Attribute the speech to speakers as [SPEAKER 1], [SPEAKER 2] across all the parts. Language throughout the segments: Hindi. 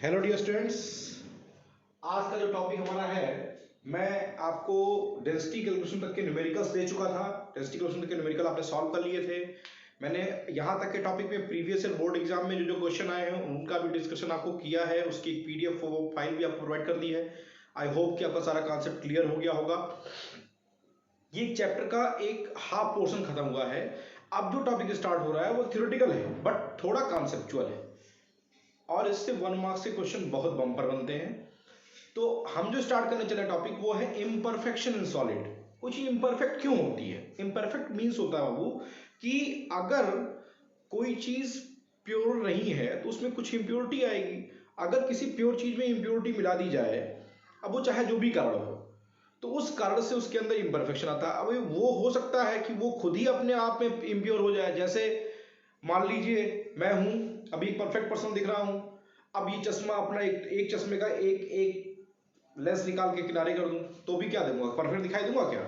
[SPEAKER 1] हेलो डियर स्टूडेंट्स, आज का जो टॉपिक हमारा है, मैं आपको डेंसिटी कैलकुलेशन तक के न्यूमेरिकल्स दे चुका था। डेंसिटी कैलकुलेशन तक के न्यूमेरिकल आपने सॉल्व कर लिए थे। मैंने यहाँ तक के टॉपिक में प्रीवियस ईयर बोर्ड एग्जाम में जो जो क्वेश्चन आए हैं उनका भी डिस्कशन आपको किया है, उसकी एक पीडीएफ फाइल भी आपको प्रोवाइड कर दी है। आई होप कि आपका सारा कॉन्सेप्ट क्लियर हो गया होगा। ये चैप्टर का एक हाफ पोर्शन खत्म हुआ है। अब जो टॉपिक स्टार्ट हो रहा है वो थ्योरेटिकल है बट थोड़ा कॉन्सेप्चुअल है, और इससे 1 मार्क्स के क्वेश्चन बहुत बम्पर बनते हैं। तो हम जो स्टार्ट करने चले टॉपिक वो है इम्परफेक्शन इन सॉलिड। कुछ इम्परफेक्ट क्यों होती है? इम्परफेक्ट मीन्स होता है बाबू कि अगर कोई चीज प्योर नहीं है तो उसमें कुछ इम्प्योरिटी आएगी। अगर किसी प्योर चीज में इम्प्योरिटी मिला दी जाए, अब वो चाहे जो भी कारण हो, तो उस कारण से उसके अंदर इम्परफेक्शन आता है। अब वो हो सकता है कि वो खुद ही अपने आप में इम्प्योर हो जाए। जैसे मान लीजिए मैं हूं, अभी परफेक्ट पर्सन दिख रहा हूं, अब ये चश्मा अपना एक चश्मे का एक लेंस निकाल के किनारे कर दूं तो भी क्या दूंगा? परफेक्ट दिखाई दूंगा क्या?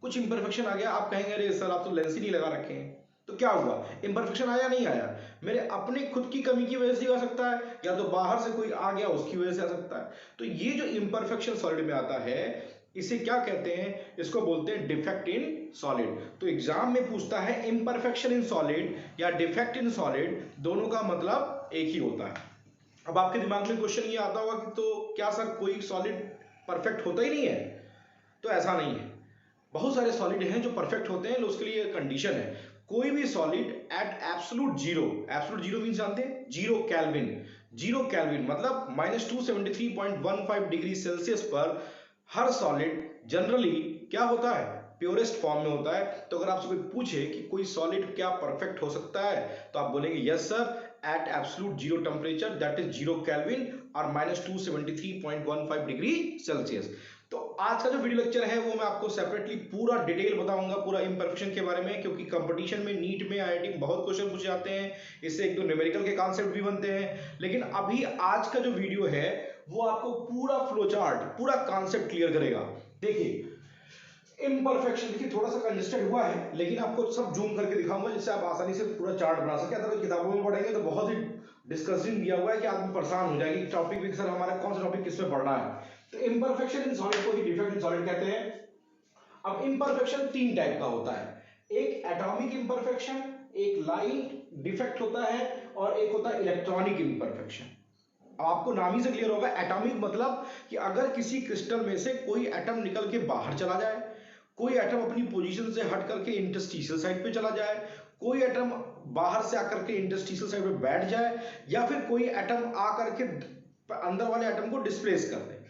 [SPEAKER 1] कुछ इंपरफेक्शन आ गया, आप कहेंगे अरे सर आप तो लेंस ही नहीं लगा रखे हैं। तो क्या हुआ? इंपरफेक्शन आया नहीं आया? मेरे अपने खुद की कमी की वजह से आ सकता है, या तो बाहर से कोई आ गया उसकी वजह से आ सकता है। तो ये जो इंपरफेक्शन सॉलिड में आता है इसे क्या कहते हैं? इसको बोलते हैं डिफेक्ट इन सॉलिड। तो एग्जाम में पूछता है इंपरफेक्शन इन सॉलिड या डिफेक्ट इन सॉलिड, दोनों का मतलब एक ही होता है। अब आपके दिमाग में क्वेश्चन ये आता होगा कि तो क्या सर कोई सॉलिड परफेक्ट होता ही नहीं है? तो ऐसा नहीं है। बहुत सारे सॉलिड हैं जो परफेक्ट होते हैं, उसके लिए कंडीशन है। कोई भी solid at absolute zero mean जानते हैं? जीरो केल्विन मतलब -273.15 डिग्री सेल्सियस पर हर सॉलिड जनरली क्या होता है? प्योरेस्ट फॉर्म में होता है। तो अगर आपसे कोई पूछे कि कोई सॉलिड क्या परफेक्ट हो सकता है, तो आप बोलेंगे yes sir, at absolute zero temperature that is zero kelvin और -273.15 डिग्री सेल्सियस। तो आज का जो वीडियो लेक्चर है वो मैं आपको सेपरेटली पूरा डिटेल बताऊंगा पूरा इंपरफेक्शन के बारे में, क्योंकि कंपटीशन में नीट में आईआईटी में बहुत क्वेश्चन पूछे जाते हैं, इससे एक दो न्यूमेरिकल के कॉन्सेप्ट भी बनते हैं। लेकिन अभी आज का जो वीडियो है वो आपको पूरा फ्लो चार्ट पूरा कॉन्सेप्ट क्लियर करेगा। देखिए इम्परफेक्शन, देखिए थोड़ा सा कंजेस्टेड हुआ है लेकिन आपको सब जूम करके दिखाऊंगा जिससे आप आसानी से पूरा चार्ट बना सके। अगर किताबों में पढ़ेंगे तो बहुत ही डिस्कसिंग दिया हुआ है कि आदमी परेशान हो जाएगी टॉपिक भी, सर हमारा कौन सा टॉपिक किस में पढ़ना है। तो इम्परफेक्शन इन सॉलिड को ही डिफेक्ट इन सॉलिड कहते हैं। अब इम्परफेक्शन तीन टाइप का होता है, एक एटॉमिक इम्परफेक्शन, एक लाइन डिफेक्ट होता है, और एक होता है इलेक्ट्रॉनिक इम्परफेक्शन। आपको नाम ही से क्लियर होगा, एटॉमिक मतलब कि अगर किसी क्रिस्टल में से कोई एटम निकल के बाहर चला जाए, कोई एटम अपनी पोजीशन से हट करके इंटरस्टिशियल साइड पे चला जाए, कोई एटम बाहर से आकर के इंटरस्टिशियल साइड पे बैठ जाए, या फिर कोई एटम आकर के अंदर वाले एटम को डिस्प्लेस कर दे।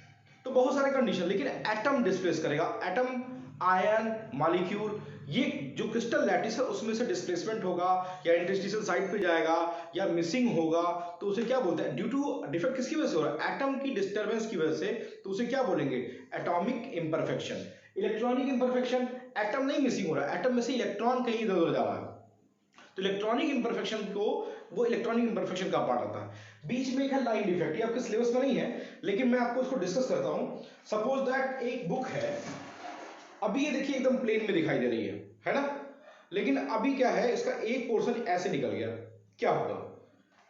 [SPEAKER 1] तो बहुत सारे कंडीशन, लेकिन एटम डिस्प्लेस करेगा। एटम, आयन, मॉलिक्यूल, ये जो क्रिस्टल लैटिस है उसमें से डिस्प्लेसमेंट होगा, या इंटरस्टिशियल साइड पे जाएगा, या मिसिंग होगा, तो उसे क्या बोलते हैं? ड्यू टू डिफेक्ट किसकी वजह से हो रहा है? एटम की डिस्टर्बेंस की वजह से, तो उसे क्या बोलेंगे? Atomic imperfection. Electronic imperfection, atom नहीं मिसिंग हो रहा है, एटम में से इलेक्ट्रॉन कहीं इधर उधर जा रहा है, तो इलेक्ट्रॉनिक इंपरफेक्शन को, वो इलेक्ट्रॉनिक इंपरफेक्शन का पार्ट आता है। बीच में एक है लाइन डिफेक्ट, ये आपके सिलेबस में नहीं है लेकिन मैं आपको इसको डिस्कस करता हूं। सपोज दैट एक बुक है, अभी ये देखिए एकदम प्लेन में दिखाई दे रही है ना, लेकिन अभी क्या है, इसका एक पोर्शन ऐसे निकल गया, क्या होगा?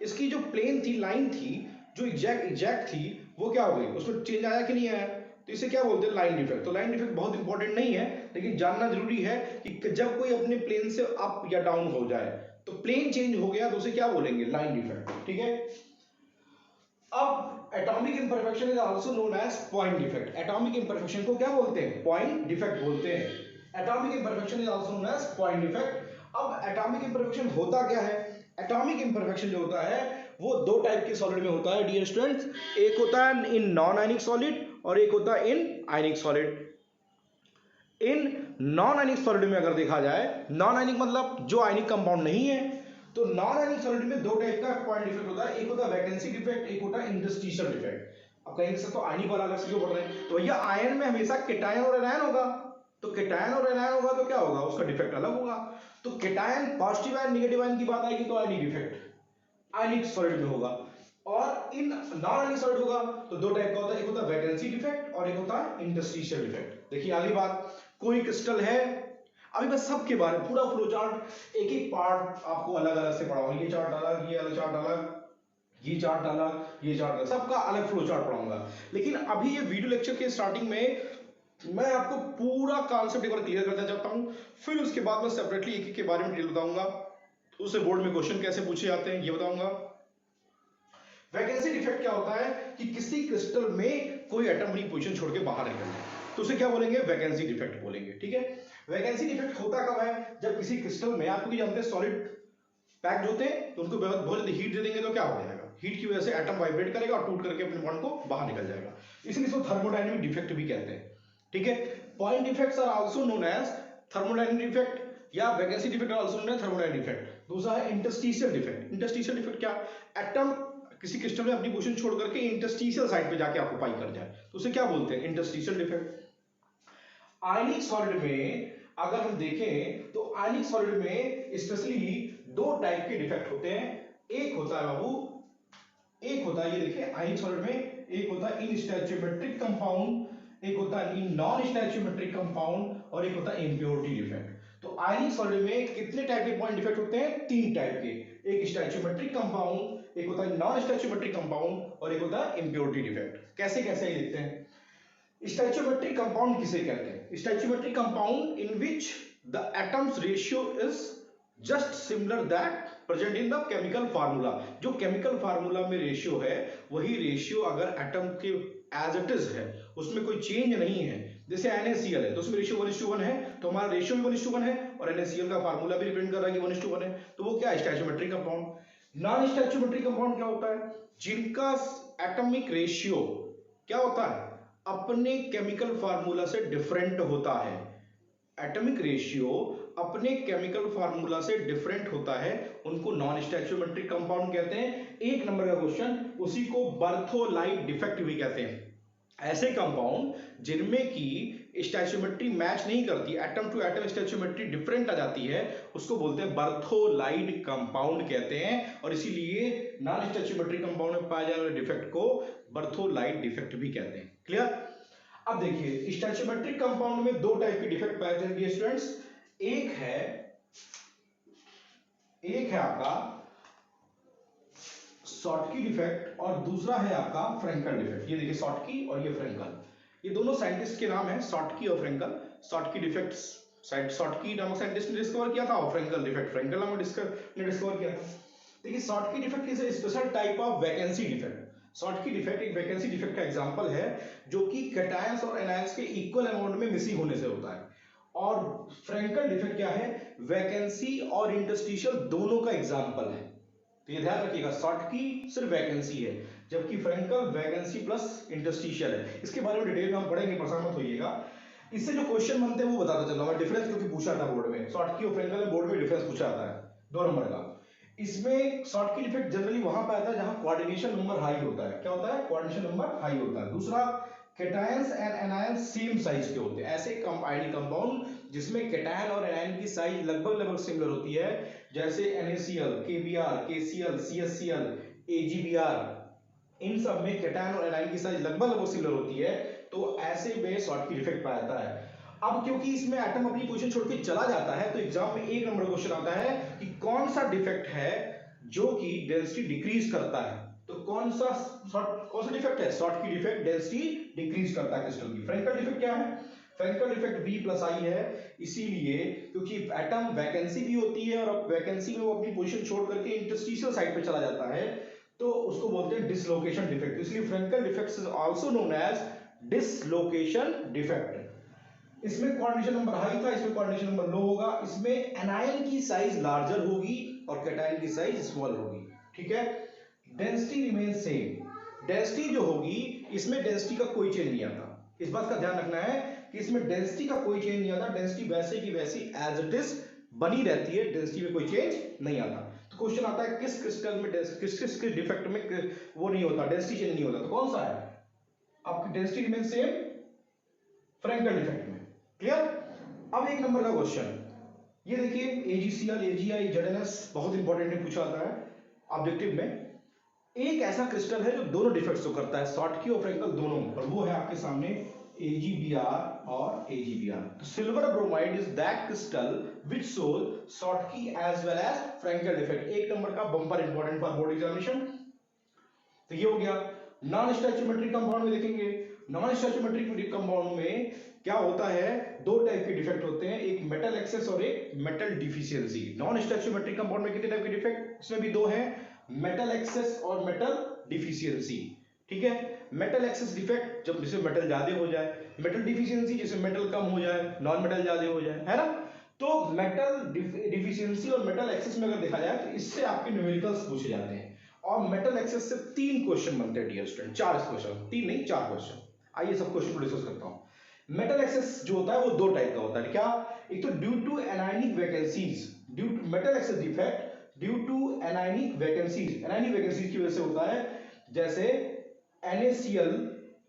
[SPEAKER 1] इसकी जो प्लेन थी, लाइन थी, जो एग्जैक्ट थी, वो क्या हो गई? उसमें चेंज आया कि नहीं आया? तो इसे क्या बोलते हैं? Line defect. तो लाइन डिफेक्ट बहुत इंपॉर्टेंट नहीं है, लेकिन जानना जरूरी है कि जब कोई अपने प्लेन से अप या डाउन हो जाए, तो प्लेन चेंज हो गया तो उसे क्या बोलेंगे? Line defect. ठीक है। अब atomic imperfection is also known as point defect. Atomic imperfection को क्या बोलते हैं? पॉइंट डिफेक्ट बोलते हैं। Atomic imperfection is also known as point defect. अब एटॉमिक इंपरफेक्शन होता क्या है? एटॉमिक इंपरफेक्शन जो होता है वो दो टाइप के सॉलिड में होता है डियर स्टूडेंट्स। एक होता है इन नॉन आयनिक सॉलिड और एक होता है इन आयनिक सॉलिड। इन नॉन आयनिक सॉलिड में अगर देखा जाए, नॉन आयनिक मतलब जो आयनिक कंपाउंड नहीं है, तो नॉन आयनिक सॉलिड में दो टाइप का पॉइंट डिफेक्ट होता है, एक होता है वैकेंसी डिफेक्ट, एक होता है इंटरस्टिशियल डिफेक्ट। अब कहेंगे सर तो आयनिक वाला अलग से क्यों पढ़ रहे हैं? तो भैया आयन में हमेशा केटायन और एनायन होगा, तो केटायन और एनायन होगा तो क्या होगा? उसका डिफेक्ट अलग होगा। तो cation positive ion negative ion की बात आएगी तो आयनिक डिफेक्ट आयनिक सॉलिड में होगा, और इन नॉन आयनिक सॉलिड होगा तो दो टाइप का होता है, एक होता है वैकेंसी डिफेक्ट और एक होता है इंटरस्टिशियल डिफेक्ट। देखिए अगली बात, कोई क्रिस्टल है, अभी मैं सबके बारे में पूरा फ्लो चार्ट एक एक पार्ट आपको अलग अलग से पढ़ाऊंगा। ये चार्ट अलग, ये अलग चार्ट अलग, ये चार्ट अलग, ये चार्ट अलग, सबका अलग फ्लो चार्ट पढ़ाऊंगा। लेकिन अभी ये वीडियो लेक्चर के स्टार्टिंग में मैं आपको पूरा कॉन्सेप्ट एक बार क्लियर करना चाहता हूं, फिर उसके बाद मैं सेपरेटली एक के बारे में डिटेल बताऊंगा, उससे बोर्ड में क्वेश्चन कैसे पूछे जाते हैं ये बताऊंगा। वैकेंसी डिफेक्ट क्या होता है कि किसी क्रिस्टल में कोई एटम अपनी पोजीशन छोड़ के बाहर निकल जाए, तो उसे क्या बोलेंगे, वैकेंसी डिफेक्ट बोलेंगे। ठीक है, वैकेंसी डिफेक्ट होता कब है, जब किसी क्रिस्टल में, आप लोग जानते हैं सॉलिड पैक्ड होते हैं तो उनको बहुत जल्दी हीट दे देंगे तो क्या हो जाएगा, हीट की वजह से एटम वाइब्रेट करेगा और टूट करके अपने बॉन्ड को बाहर निकल जाएगा, इसलिए इसको थर्मोडायनेमिक डिफेक्ट भी कहते हैं। ठीक है, point defects are also known as thermodynamic defect या vacancy defect are also known as thermodynamic defect. दूसरा है इंटरस्टिशियल डिफेक्ट। इंटरस्टिशियल डिफेक्ट क्या, एटम किसी क्रिस्टल में अपनी पोजीशन छोड़ करके इंटरस्टिशियल साइड पे जाके ऑक्यूपाई कर जाए तो उसे क्या बोलते हैं, इंटरस्टिशियल डिफेक्ट। आयनिक सॉलिड में अगर हम देखें तो आयनिक सॉलिड में स्पेशली दो टाइप के डिफेक्ट होते हैं। एक होता है बाबू, एक होता है, ये देखिए आयनिक सॉलिड में एक होता है इन स्टैच्यूमेट्रिक कंपाउंड, एक होता है इन नॉन स्टैच्यूमेट्रिक कंपाउंड और एक होता है इम्प्योरिटी डिफेक्ट। तो आयनिक सॉलिड में कितने टाइप के पॉइंट डिफेक्ट होते हैं, तीन टाइप के, एक स्टैच्यूमेट्रिक कंपाउंड, एक होता है नॉन स्टैच्यूमेट्रिक कंपाउंड और एक होता है इम्प्योरिटी डिफेक्ट। कैसे कैसे ये देखते हैं। स्टैच्यूमेट्रिक कंपाउंड किसे कहते हैं, stoichiometric compound in which the atoms ratio is just similar that present in the chemical formula. जो केमिकल फार्मूला में रेशियो है वही रेशियो अगर एटम के एज इट इज है, उसमें कोई चेंज नहीं है। जैसे NaCl है तो उसमें रेशियो 1:1 है, तो हमारा रेशियो भी 1:1 है और NaCl का फार्मूला भी रिप्रेजेंट कर रहा है कि 1:1 है, तो वो क्या है, स्टैच्यूमेट्रिक कंपाउंड। नॉन स्टैच्यूमेट्रिक कंपाउंड क्या होता है, जिनका एटॉमिक रेशियो क्या होता है, अपने केमिकल फार्मूला से डिफरेंट होता है। एटॉमिक रेशियो अपने केमिकल फार्मूला से डिफरेंट होता है, उनको नॉन स्टैच्यूमेट्रिक कंपाउंड कहते हैं। एक नंबर का क्वेश्चन, उसी को बर्थोलाइट डिफेक्ट भी कहते हैं। ऐसे कंपाउंड जिनमें की स्टैच्यूमेट्री मैच नहीं करती, एटम टू एटम स्टैच्यूमेट्री डिफरेंट आ जाती है, उसको बोलते हैं बर्थोलाइट कंपाउंड कहते हैं। और इसीलिए नॉन स्टैच्यूमेट्री कंपाउंड में पाए जाने वाले डिफेक्ट को बर्थोलाइट डिफेक्ट भी कहते हैं। क्लियर। अब देखिए स्टैच्यूमेट्रिक कंपाउंड में दो टाइप के डिफेक्ट पाए जाएंगे स्टूडेंट्स, एक है आपका शॉर्टकी डिफेक्ट और दूसरा है आपका फ्रेंकल डिफेक्ट। ये देखिए शॉर्टकी और ये फ्रेंकल, ये दोनों साइंटिस्ट के नाम है, शॉर्टकी और फ्रेंकल। शॉर्टकी डिफेक्ट शॉर्टकी नामक साइंटिस्ट ने डिस्कवर किया था और फ्रेंकल डिफेक्ट फ्रेंकल नामक ने डिस्कवर किया था। देखिए Schottky defect is a special type of vacancy defect. Schottky defect एक वैकेंसी डिफेक्ट का एग्जांपल है जो कि कैटायंस और एनायंस के इक्वल अमाउंट में मिसिंग होने से होता है। और फ्रेंकल डिफेक्ट क्या है, वैकेंसी और इंटरस्टिशियल दोनों का एग्जांपल है। तो ये ध्यान रखिएगा, शॉर्टकी सिर्फ वैकेंसी है जबकि फ्रेंकल वैकेंसी प्लस इंटरस्टिशियल है। इसके बारे में डिटेल में हम पढ़ेंगे, परेशान मत होइएगा। इससे जो क्वेश्चन बनते हैं वो बताता चल रहा हूं डिफरेंस, क्योंकि पूछा था बोर्ड में, शॉर्टकी और फ्रेंकल में बोर्ड में डिफरेंस पूछा जाता है 2 नंबर का। इसमें शॉर्टकी डिफेक्ट जनरली वहां पे आता है जहां कोऑर्डिनेशन नंबर हाई होता है। क्या होता है, कोऑर्डिनेशन नंबर हाई होता है। दूसरा, cations and anions same size के होते हैं। ऐसे आयनिक कंपाउंड जिसमें कैटायन और एनायन की साइज लगभग सिमिलर होती है, जैसे NaCl, KBr, KCl, CHCl, AgBr, इन सब में कैटायन और एनायन की साइज लगभग सिमिलर होती है, तो ऐसे में शॉर्टकी डिफेक्ट पाया जाता है। अब क्योंकि इसमें एटम अपनी पोजीशन छोड़ के चला जाता है, तो एग्जाम में 1 नंबर क्वेश्चन आता है कि कौन सा डिफेक्ट है जो कि डेंसिटी डिक्रीज करता है। तो कौन सा डिफेक्ट है, शॉर्टकी डिफेक्ट डेंसिटी डिक्रीज करता है क्रिस्टल की। फ्रेंकल डिफेक्ट क्या है, फ्रेंकल डिफेक्ट V+I है, इसीलिए क्योंकि एटम वैकेंसी भी होती है और वैकेंसी में वो अपनी पोजीशन छोड़ करके इंटरस्टिशियल साइड पे चला जाता है, तो उसको बोलते हैं डिसलोकेशन डिफेक्ट। इसलिए Frenkel defect is also known as dislocation defect. इसमें कोऑर्डिनेशन नंबर हाई था, इसमें कोऑर्डिनेशन नंबर लो होगा। इसमें एनायन की साइज लार्जर होगी और कैटायन की साइज स्मॉल होगी। ठीक है, डेंसिटी रिमेन सेम। डेंसिटी जो होगी इसमें डेंसिटी का कोई चेंज नहीं आता, इस बात का ध्यान रखना है कि इसमें डेंसिटी का कोई चेंज नहीं आता। डेंसिटी वैसे की वैसी एज इट इज बनी रहती है, डेंसिटी में कोई चेंज नहीं आता। तो क्वेश्चन आता है किस क्रिस्टल में किस डिफेक्ट में वो नहीं होता, डेंसिटी चेंज नहीं होता, तो कौन सा है, आपकी density remain same Frenkel defect में। क्लियर। अब 1 नंबर का क्वेश्चन, ये देखिए AgCl, AgI, ZnS बहुत इंपॉर्टेंट है, पूछा आता है ऑब्जेक्टिव में। एक ऐसा क्रिस्टल है जो दोनों डिफेक्ट्स को करता है, शॉर्टकी और फ्रेंकल दोनों, और वो है आपके सामने AgBr और AgBr। तो silver bromide is that crystal which shows Schottky as well as Frenkel defect. 1 number का bumper important for board examination. तो ये हो गया। नॉन स्टैच्यूमेट्रिक कंपाउंड में देखेंगे, नॉन स्टैच्यूमेट्रिक कंपाउंड में क्या होता है, दो टाइप के डिफेक्ट होते हैं, एक मेटल एक्सेस और एक मेटल डिफिशियंसी। नॉन स्टैच्यूमेट्रिक कंपाउंड में कितने टाइप के डिफेक्ट, इसमें भी दो हैं, मेटल एक्सेस और मेटल डिफिशियंसी। ठीक है, मेटल एक्सेस डिफेक्ट जब जिसमें मेटल ज्यादा हो जाए, मेटल डिफिशियंसी जिसमें मेटल कम हो जाए, नॉन मेटल ज्यादा हो जाए, है ना। तो मेटल डिफिशियंसी और मेटल एक्सेस में अगर देखा जाए तो इससे आपके न्यूमेरिकल्स पूछे जाते हैं। और मेटल एक्सेस से 3 क्वेश्चन बनते हैं डियर स्टूडेंट, 4 क्वेश्चन, 3 नहीं 4 क्वेश्चन। आइए सब क्वेश्चन को डिस्कस करता हूं। मेटल एक्सेस जो होता है वो दो टाइप का होता है, क्या, एक तो due to anionic vacancies, due to metal excess defect due to anionic vacancies, anionic vacancies की वजह से होता है। जैसे NaCl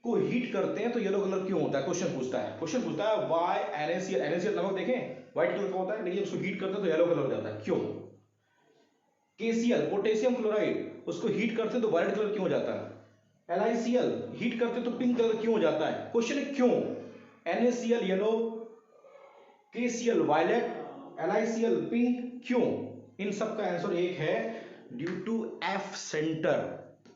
[SPEAKER 1] को हीट करते हैं तो येलो कलर क्यों होता है, क्वेश्चन पूछता है व्हाई NaCl नमक देखें व्हाइट कलर का होता है, लेकिन उसको हीट करते हैं तो येलो कलर हो जाता है, क्यों। KCl पोटेशियम क्लोराइड, उसको हीट करते हैं तो वायलेट कलर क्यों हो जाता है। LiCl हीट करते तो पिंक कलर क्यों हो जाता है, क्वेश्चन है क्यों। NaCl yellow, KCl violet, LiCl pink, क्यों। इन सब का आंसर एक है, due to F centre.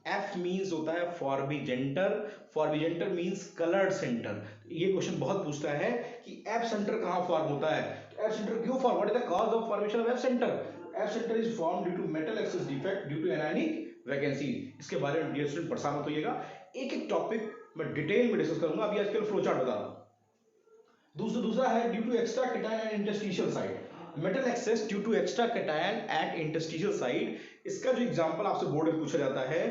[SPEAKER 1] F means होता है फॉर्बिजेंटर, फॉर्बिजेंटर मींस कलर्ड सेंटर। ये क्वेश्चन बहुत पूछता है कि F सेंटर कहां फॉर्म होता है, तो F सेंटर क्यों form, what is the cause of formation of F centre. F center is formed due to metal excess defect due to anionic vacancy। इसके बारे में डियर स्टूडेंट परेशान मत होइएगा, एक एक टॉपिक मैं डिटेल में डिस्कस करूंगा। अभी आजकल फ्लो चार्ट बता रहा हूं। दूसरा है due to extra cation and interstitial side. Metal excess due to extra cation at interstitial side. इसका जो एग्जांपल आपसे बोर्ड में पूछा जाता है,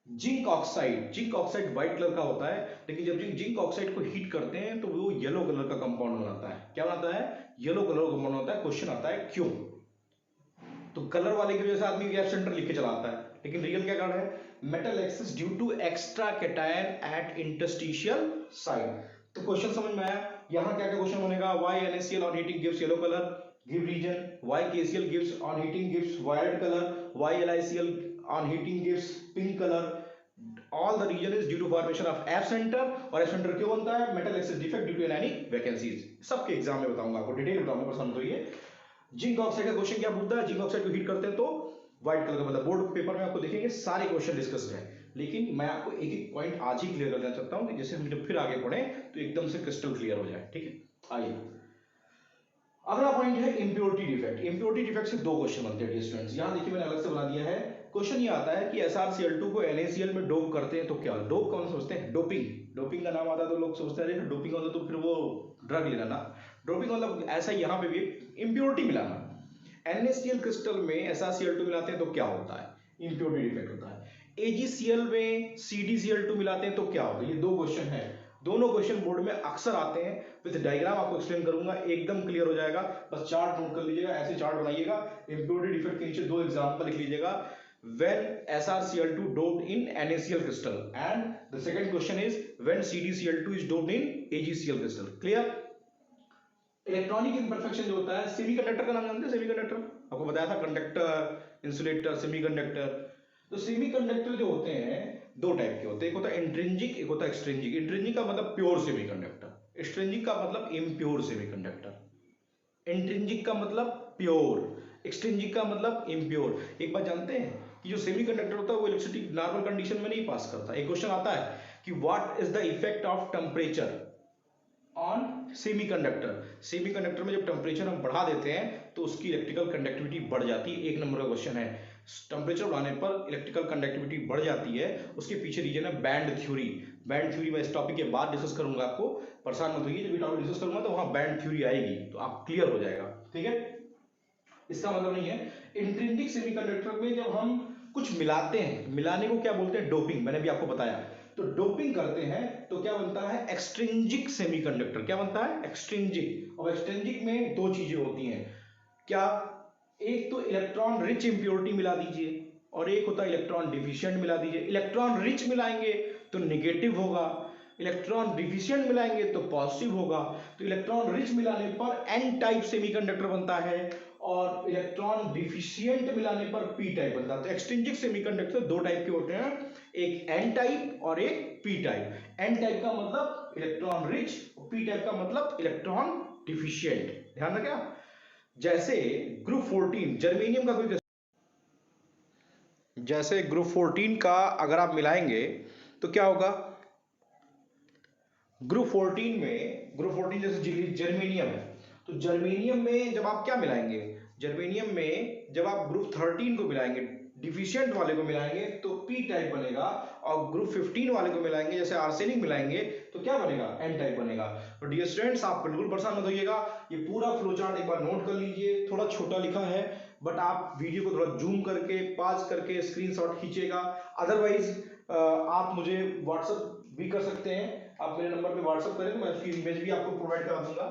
[SPEAKER 1] zinc oxide. Zinc oxide white colour का होता है, लेकिन जब जिंक ऑक्साइड को हीट करते हैं तो वो येलो कलर का कंपाउंड बनाता है। क्या बनाता है, येलो कलर का कंपाउंड होता है। क्वेश्चन आता है क्यों, तो कलर वाले की वजह से आदमी F सेंटर लिख के चलाता है, लेकिन रियल क्या कारण है, metal excess due to extra cation at interstitial side. तो क्वेश्चन समझ में आया। यहां क्या क्या क्वेश्चन बनेगा, why NaCl on heating gives yellow colour, give reason, why KCl gives on heating gives violet colour, why LiCl on heating gives pink colour. All the reason is due to formation of F centre, और F सेंटर क्यों बनता है, metal excess defect due to anionic vacancies. सबके एग्जाम में बताऊंगा आपको, डिटेल बताऊंगा, पसंद तो ये। जिंक ऑक्साइड का क्वेश्चन क्या पूछता है, जिंक ऑक्साइड को हीट करते हैं तो व्हाइट कलर का, मतलब बोर्ड पेपर में आपको देखेंगे सारे क्वेश्चन डिस्कस्ड हैं, लेकिन मैं आपको एक एक पॉइंट आज ही क्लियर कर देना चाहता हूं कि जैसे हम जब फिर आगे बढ़े तो एकदम से क्रिस्टल क्लियर हो जाए। ठीक है, आइए अगला पॉइंट है इंप्योरिटी डिफेक्ट। इंप्योरिटी डिफेक्ट से दो क्वेश्चन बनते हैं स्टूडेंट्स, यहां देखिए मैंने अलग से बना दिया है। क्वेश्चन ये आता है कि SrCl2 को NaCl में डोप करते हैं तो क्या, डोप कौन सोचते हैं, डोपिंग। डोपिंग का नाम आता है तो लोग सोचते हैं डोपिंग होता तो फिर वो ड्रग लेना ना, डोपिंग मतलब ऐसा यहाँ पे भी इंप्योरिटी मिलाना। NaCl क्रिस्टल में SrCl2 मिलाते हैं तो क्या होता है, इंप्योरिटी डिफेक्ट होता है। AgCl में CdCl2 मिलाते हैं तो क्या होता है, ये दो क्वेश्चन है, दोनों क्वेश्चन बोर्ड में अक्सर आते हैं। विद डायग्राम आपको एक्सप्लेन करूंगा, एकदम क्लियर हो जाएगा। बस चार्ट नोट कर लीजिएगा, ऐसे चार्ट बनाइएगा। इंप्योरिटी डिफेक्ट के नीचे दो एग्जांपल लिख लीजिएगा, when SrCl2 doped in NaCl crystal, and the second question is when CdCl2 is doped in AgCl crystal। Clear. Electronic imperfection जो होता है, सेमीकंडक्टर का नाम जानते हैं, सेमीकंडक्टर आपको बताया था, कंडक्टर, इंसुलेटर, सेमीकंडक्टर। तो सेमीकंडक्टर जो होते हैं दो टाइप के होते हैं, एक होता है इंट्रिंसिक, एक होता है एक्सट्रिंसिक। इंट्रिंसिक का मतलब प्योर सेमीकंडक्टर, एक्सट्रिंसिक का मतलब इम्प्योर सेमीकंडक्टर। इंट्रिंसिक का मतलब प्योर, एक्सट्रिंसिक का मतलब इम्प्योर। एक बात जानते हैं कि जो सेमीकंडक्टर होता है वो इलेक्ट्रिसिटी नॉर्मल कंडीशन में नहीं पास करता। एक क्वेश्चन आता है कि what is the effect of temperature on semiconductor. Semiconductor में जब टेम्परेचर हम बढ़ा देते हैं तो उसकी इलेक्ट्रिकल कंडक्टिविटी बढ़ जाती है। एक नंबर का क्वेश्चन है, टेम्परेचर बढ़ाने पर इलेक्ट्रिकल कंडक्टिविटी बढ़ जाती है, उसके पीछे रीजन है बैंड थ्योरी। बैंड थ्योरी मैं इस टॉपिक के बाद डिस्कस करूंगा, आपको परेशान मत होइए, जब ये टॉपिक डिस्कस करूंगा तो वहां बैंड थ्योरी आएगी तो आप क्लियर हो जाएगा। ठीक है, इसका मतलब नहीं है। इंट्रिंसिक सेमीकंडक्टर में जब हम कुछ मिलाते हैं, मिलाने को क्या बोलते हैं, डोपिंग, मैंने भी आपको बताया। तो डोपिंग करते हैं तो क्या बनता है, एक्सट्रिंसिक सेमीकंडक्टर। क्या बनता है, एक्सट्रिंसिक। और एक्सट्रिंसिक में दो चीजें होती हैं, क्या, एक तो इलेक्ट्रॉन रिच इंप्योरिटी मिला दीजिए और एक होता है इलेक्ट्रॉन डिफिशिएंट मिला दीजिए। इलेक्ट्रॉन रिच मिलाएंगे तो नेगेटिव होगा, इलेक्ट्रॉन डिफिशिएंट मिलाएंगे तो पॉजिटिव होगा। तो इलेक्ट्रॉन रिच मिलाने पर एन टाइप सेमीकंडक्टर बनता है और इलेक्ट्रॉन डिफिशिएंट मिलाने पर पी टाइप बनता है। तो एक्सट्रिंसिक सेमीकंडक्टर दो टाइप के होते हैं, एक एन टाइप और एक पी टाइप। एन टाइप का मतलब इलेक्ट्रॉन रिच, पी टाइप का मतलब इलेक्ट्रॉन डिफिशिएंट। ध्यान रखना। जैसे ग्रुप 14 जर्मेनियम का कोई जैसे ग्रुप 14 का अगर आप मिलाएंगे तो क्या होगा, ग्रुप 14 जैसे जर्मेनियम है, तो जर्मेनियम में जब आप क्या मिलाएंगे, जर्मेनियम में जब आप ग्रुप 13 को मिलाएंगे, डिफिशिएंट वाले को मिलाएंगे तो पी टाइप बनेगा, और ग्रुप 15 वाले को मिलाएंगे जैसे आर्सेनिक मिलाएंगे तो क्या बनेगा, एन टाइप बनेगा। तो डियर स्टूडेंट्स, आप बिल्कुल परेशान मत होइएगा, ये पूरा फ्लो चार्ट एक बार नोट कर लीजिए, थोड़ा छोटा लिखा है बट आप वीडियो को थोड़ा जूम करके पॉज करके स्क्रीनशॉट खींचेगा। अदरवाइज आप मुझे व्हाट्सएप भी कर सकते हैं, आप मेरे नंबर पे व्हाट्सएप करें तो मैं उसकी इमेज भी आपको प्रोवाइड करा दूंगा।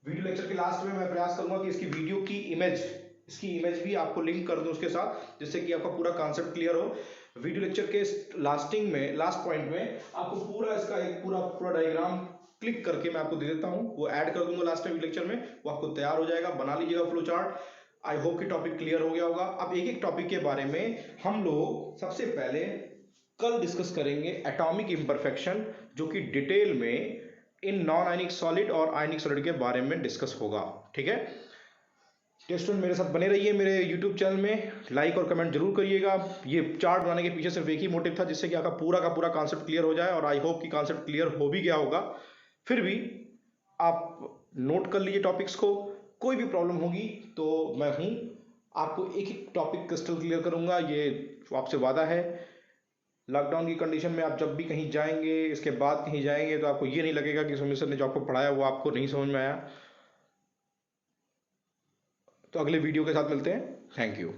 [SPEAKER 1] वीडियो लेक्चर के लास्ट में मैं प्रयास करूंगा कि इसकी वीडियो की इमेज भी आपको लिंक कर दूं उसके साथ, जिससे कि आपका पूरा कॉन्सेप्ट क्लियर हो। वीडियो लेक्चर के लास्ट पॉइंट में आपको पूरा इसका एक पूरा डायग्राम क्लिक करके मैं आपको दे देता हूं, वो ऐड कर दूंगा लास्ट में वीडियो लेक्चर में, वो आपको तैयार हो जाएगा, बना लीजिएगा फ्लो चार्ट। आई होप कि टॉपिक क्लियर हो गया होगा। अब एक एक टॉपिक के बारे में हम लोग सबसे पहले कल डिस्कस करेंगे एटॉमिक इंपरफेक्शन, जो कि डिटेल में इन नॉन आयनिक सॉलिड और आयनिक सॉलिड के बारे में डिस्कस होगा। ठीक है, स्टूडेंट मेरे साथ बने रहिए, मेरे यूट्यूब चैनल में लाइक और कमेंट जरूर करिएगा। ये चार्ट बनाने के पीछे सिर्फ एक ही मोटिव था, जिससे कि आपका पूरा का पूरा कॉन्सेप्ट क्लियर हो जाए, और आई होप कि कॉन्सेप्ट क्लियर हो भी गया होगा। फिर भी आप नोट कर लीजिए टॉपिक्स को, कोई भी प्रॉब्लम होगी तो मैं हूँ, आपको एक एक टॉपिक क्रिस्टल क्लियर करूंगा, ये आपसे वादा है। लॉकडाउन की कंडीशन में आप जब भी कहीं जाएंगे, इसके बाद कहीं जाएंगे, तो आपको ये नहीं लगेगा कि सुमित सर ने जो आपको पढ़ाया वो आपको नहीं समझ में आया। तो अगले वीडियो के साथ मिलते हैं, थैंक यू।